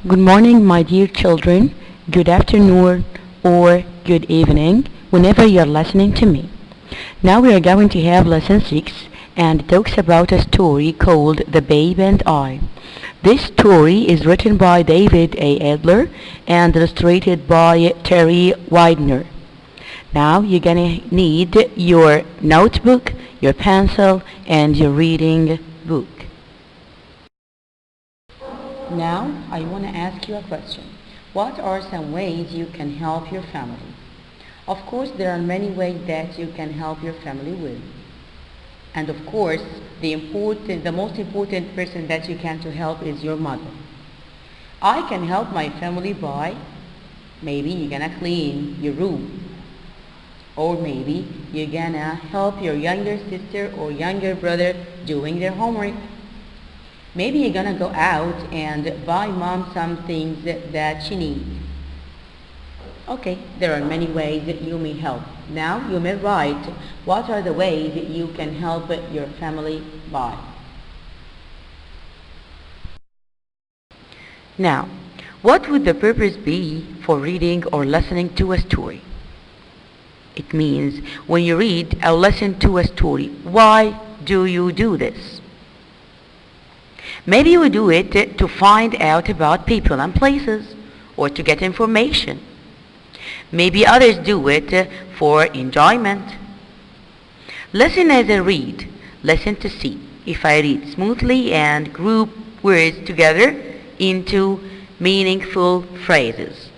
Good morning, my dear children. Good afternoon or good evening, whenever you're listening to me. Now we are going to have lesson 6, and it talks about a story called The Babe and I. This story is written by David A. Adler and illustrated by Terry Widener. Now you're gonna need your notebook, your pencil, and your reading book. Now, I want to ask you a question. What are some ways you can help your family? Of course, there are many ways that you can help your family with. And of course, the most important person that you can to help is your mother. I can help my family by maybe you're gonna clean your room. Or maybe you're gonna help your younger sister or younger brother doing their homework. Maybe you're gonna go out and buy mom some things that she needs. Okay, there are many ways that you may help. Now you may write what are the ways that you can help your family by. Now, what would the purpose be for reading or listening to a story? It means when you read or listen to a story, why do you do this? Maybe you do it to find out about people and places or to get information. Maybe others do it for enjoyment. Listen as I read. Listen to see if I read smoothly and group words together into meaningful phrases.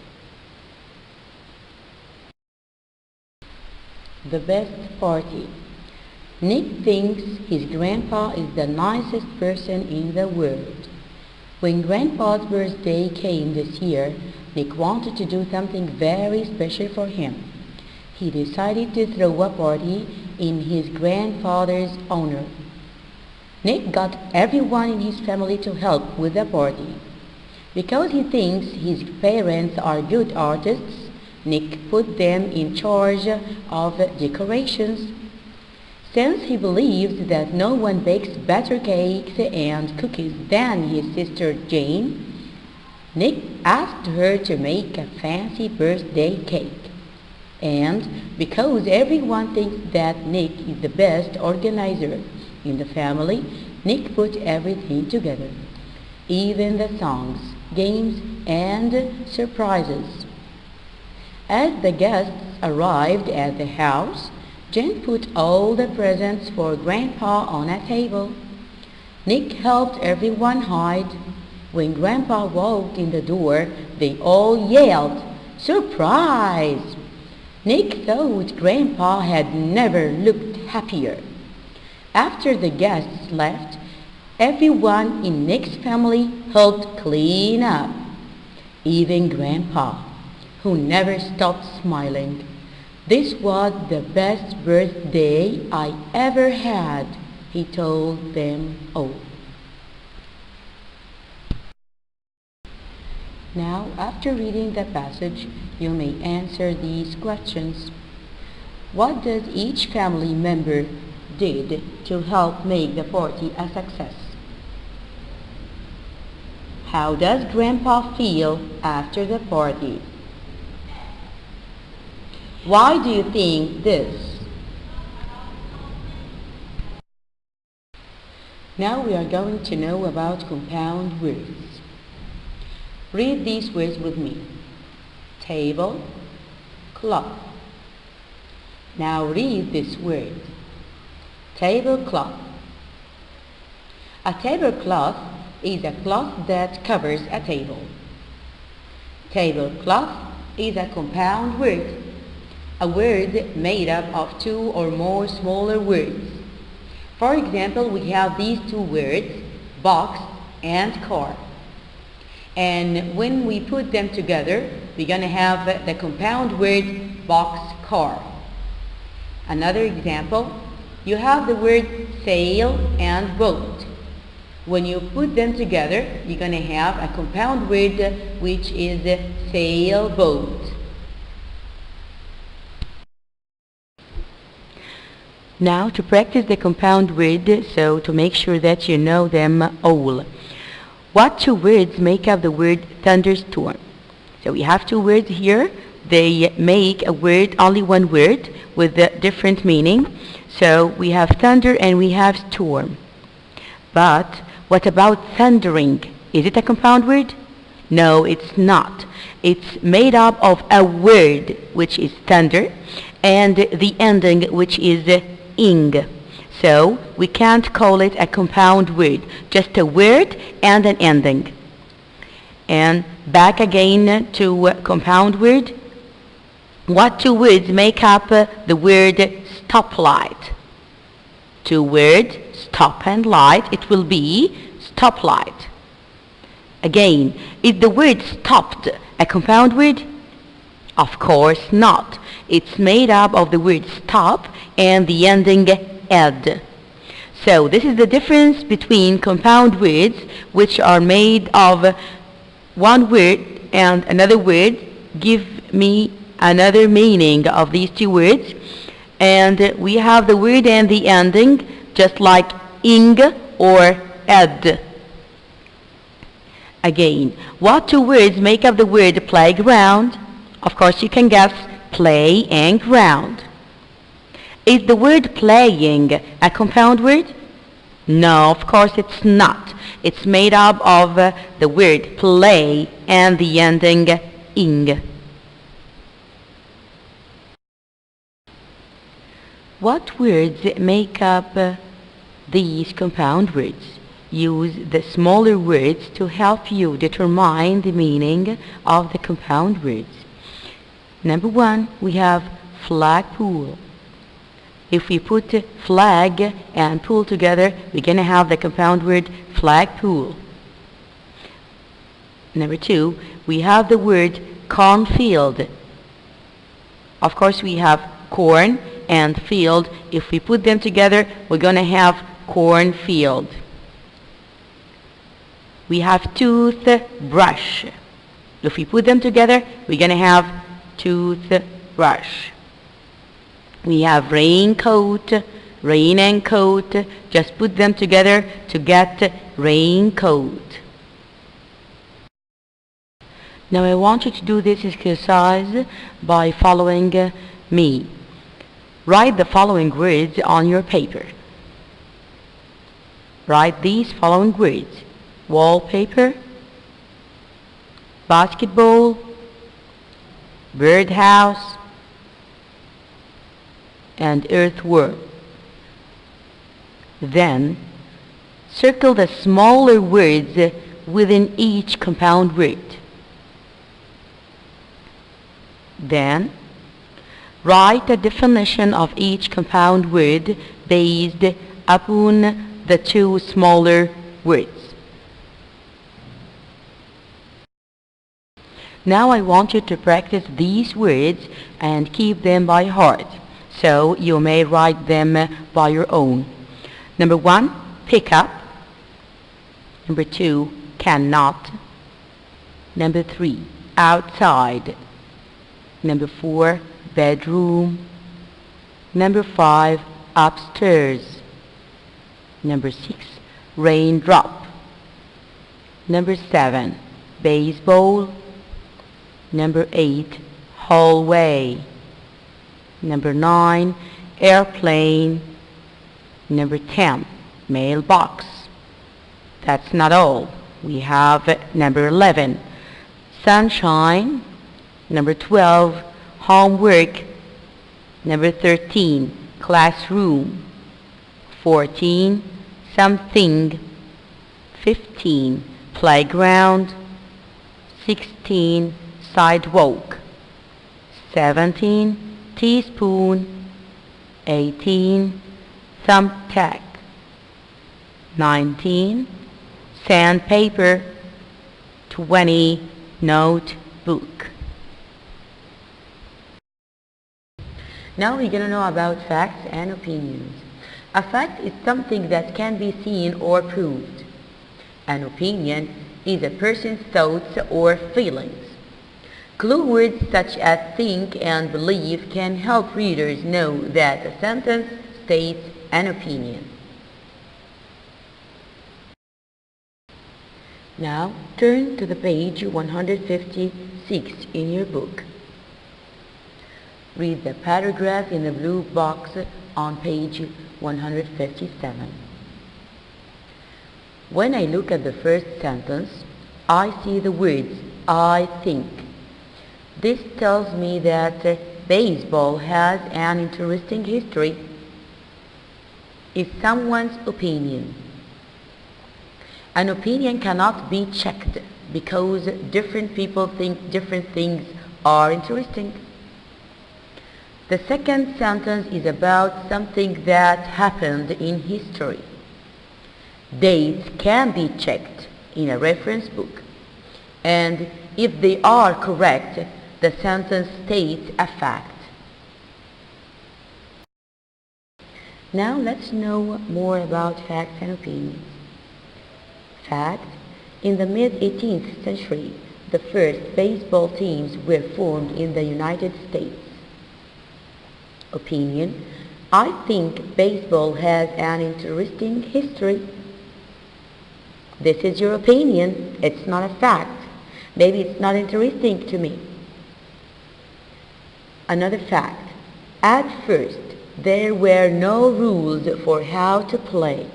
The best party. Nick thinks his grandpa is the nicest person in the world. When Grandpa's birthday came this year, Nick wanted to do something very special for him. He decided to throw a party in his grandfather's honor. Nick got everyone in his family to help with the party. Because he thinks his parents are good artists, Nick put them in charge of decorations. Since he believes that no one bakes better cakes and cookies than his sister Jane, Nick asked her to make a fancy birthday cake. And because everyone thinks that Nick is the best organizer in the family, Nick put everything together, even the songs, games, and surprises. As the guests arrived at the house, Jen put all the presents for Grandpa on a table. Nick helped everyone hide. When Grandpa walked in the door, they all yelled, "Surprise!" Nick thought Grandpa had never looked happier. After the guests left, everyone in Nick's family helped clean up. Even Grandpa, who never stopped smiling. "This was the best birthday I ever had," he told them all. Now, after reading the passage, you may answer these questions. What does each family member did to help make the party a success? How does Grandpa feel after the party? Why do you think this? Now we are going to know about compound words. Read these words with me. Table, cloth. Now read this word. Tablecloth. A tablecloth is a cloth that covers a table. Tablecloth is a compound word, a word made up of two or more smaller words. For example, we have these two words, box and car. And when we put them together, we're going to have the compound word box car. Another example, you have the word sail and boat. When you put them together, you're going to have a compound word which is sailboat. Now to practice the compound word, so to make sure that you know them all. What two words make up the word thunderstorm? So we have two words here. They make a word, only one word, with a different meaning. So we have thunder and we have storm. But what about thundering? Is it a compound word? No, it's not. It's made up of a word, which is thunder, and the ending, which is ing. So we can't call it a compound word, just a word and an ending. And back again to compound word. What two words make up the word stoplight? Two words, stop and light. It will be stoplight. Again, is the word stopped a compound word? Of course not. It's made up of the word stop and the ending ed. So this is the difference between compound words, which are made of one word and another word. Give me another meaning of these two words. And we have the word and the ending, just like ing or ed. Again, what two words make up the word playground? Of course, you can guess play and ground. Is the word playing a compound word? No, of course it's not. It's made up of the word play and the ending ing. What words make up these compound words? Use the smaller words to help you determine the meaning of the compound words. Number one, we have flagpole. If we put flag and pool together, we're going to have the compound word flagpole. Number two, we have the word cornfield. Of course, we have corn and field. If we put them together, we're going to have cornfield. We have toothbrush. If we put them together, we're going to have toothbrush. We have raincoat, rain and coat. Just put them together to get raincoat. Now I want you to do this exercise by following me. Write the following words on your paper. Write these following words: wallpaper, basketball, birdhouse, and earthworm. Then circle the smaller words within each compound word. Then write a definition of each compound word based upon the two smaller words. Now I want you to practice these words and keep them by heart, so you may write them by your own. Number one, pick up. Number two, cannot. Number three, outside. Number four, bedroom. Number five, upstairs. Number six, raindrop. Number seven, baseball. Number 8, hallway. Number 9, airplane. Number 10, mailbox. That's not all. We have number 11, sunshine. Number 12, homework. Number 13, classroom. 14, something. 15, playground. 16, sidewalk. 17, teaspoon. 18, thumbtack. 19, sandpaper. 20, notebook. Now we're going to know about facts and opinions. A fact is something that can be seen or proved. An opinion is a person's thoughts or feelings. Clue words such as think and believe can help readers know that a sentence states an opinion. Now turn to the page 156 in your book. Read the paragraph in the blue box on page 157. When I look at the first sentence, I see the words I think. This tells me that baseball has an interesting history. It's someone's opinion. An opinion cannot be checked because different people think different things are interesting. The second sentence is about something that happened in history. Dates can be checked in a reference book, and if they are correct, the sentence states a fact. Now let's know more about facts and opinions. Fact: in the mid-18th century, the first baseball teams were formed in the United States. Opinion: I think baseball has an interesting history. This is your opinion. It's not a fact. Maybe it's not interesting to me. Another fact: at first, there were no rules for how to play.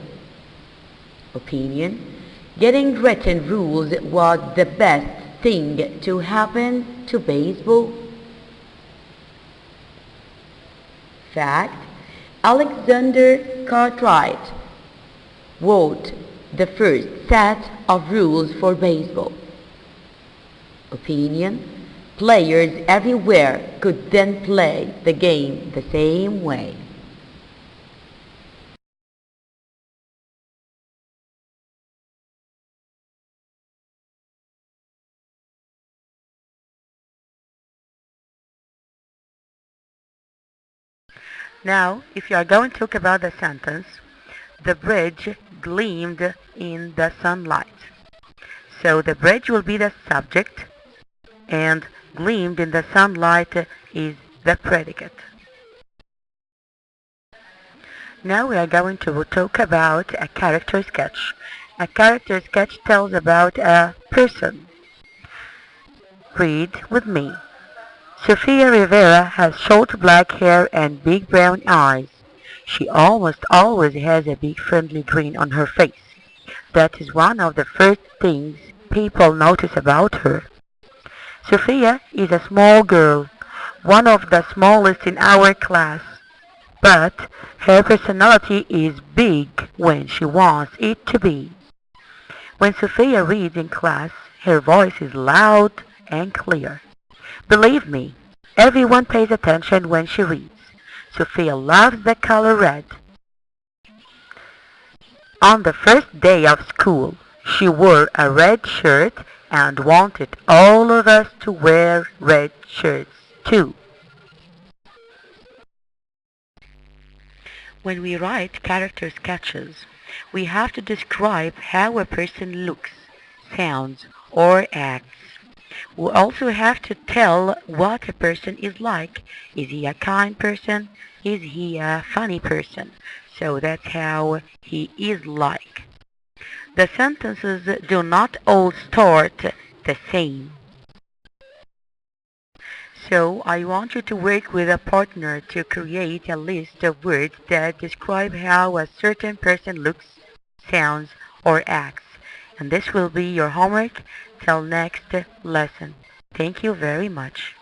Opinion: getting written rules was the best thing to happen to baseball. Fact: Alexander Cartwright wrote the first set of rules for baseball. Opinion: players everywhere could then play the game the same way. Now, if you are going to talk about the sentence, the bridge gleamed in the sunlight. So the bridge will be the subject, and gleamed in the sunlight is the predicate. Now we are going to talk about a character sketch. A character sketch tells about a person. Read with me. Sofia Rivera has short black hair and big brown eyes. She almost always has a big friendly grin on her face. That is one of the first things people notice about her. Sofia is a small girl, one of the smallest in our class, but her personality is big when she wants it to be. When Sofia reads in class, her voice is loud and clear. Believe me, everyone pays attention when she reads. Sofia loves the color red. On the first day of school, she wore a red shirt and wanted all of us to wear red shirts too. When we write character sketches, we have to describe how a person looks, sounds, or acts. We also have to tell what a person is like. Is he a kind person? Is he a funny person? So that's how he is like. The sentences do not all start the same. So I want you to work with a partner to create a list of words that describe how a certain person looks, sounds, or acts. And this will be your homework till next lesson. Thank you very much.